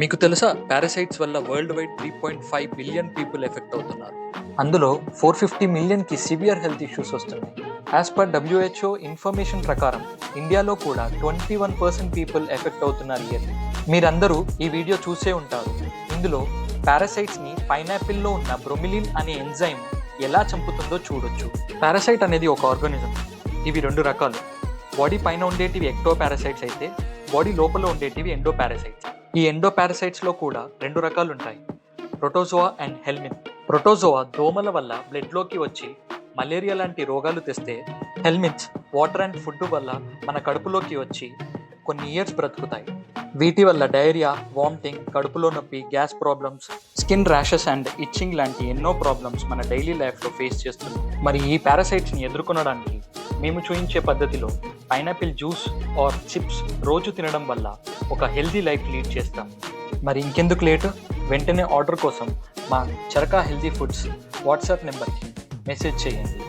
మీకు తెలుసా పారాసైట్స్ వల్ల world wide 3.5 billion people effect అవుతున్నారు. అందులో 450 మిలియన్కి సివియర్ హెల్త్ ఇష్యూస్ వస్తున్నాయి. యాజ్ పర్ డబ్ల్యూహెచ్ఓ ఇన్ఫర్మేషన్ ప్రకారం ఇండియాలో కూడా 21% పీపుల్ ఎఫెక్ట్ అవుతున్నారు ఇయర్లీ. మీరందరూ ఈ వీడియో చూసే ఉంటారు. ఇందులో పారాసైట్స్ని పైనాపిల్లో ఉన్న బ్రొమిలిన్ అనే ఎంజైమ్ ఎలా చంపుతుందో చూడొచ్చు. పారాసైట్ అనేది ఒక ఆర్గానిజం. ఇవి రెండు రకాలు. బాడీ పైన ఉండేటివి ఎక్టో పారాసైట్స్ అయితే బాడీ లోపల ఉండేటివి ఎండో పారాసైట్స్. ఈ ఎండో పారాసైట్స్లో కూడా రెండు రకాలు ఉంటాయి, ప్రోటోజోవా అండ్ హెల్మింత్. ప్రోటోజోవా దోమల వల్ల బ్లడ్లోకి వచ్చి మలేరియా లాంటి రోగాలు తెస్తే, హెల్మింత్స్ వాటర్ అండ్ ఫుడ్ వల్ల మన కడుపులోకి వచ్చి కొన్ని ఇయర్స్ బ్రతుకుతాయి. వీటి వల్ల డయేరియా, వామిటింగ్, కడుపులో నొప్పి, gas problems, skin rashes and itching లాంటి ఎన్నో ప్రాబ్లమ్స్ మన డైలీ లైఫ్లో ఫేస్ చేస్తుంది. మరి ఈ పారాసైట్స్ని ఎదుర్కొనడానికి మేము చూపించే పద్ధతిలో పైనాపిల్ జ్యూస్ ఆర్ చిప్స్ రోజు తినడం వల్ల ఒక హెల్దీ లైఫ్ లీడ్ చేస్తాం. మరి ఇంకెందుకు లేటు, వెంటనే ఆర్డర్ కోసం మా చరకా హెల్దీ ఫుడ్స్ వాట్సాప్ నెంబర్కి మెసేజ్ చేయండి.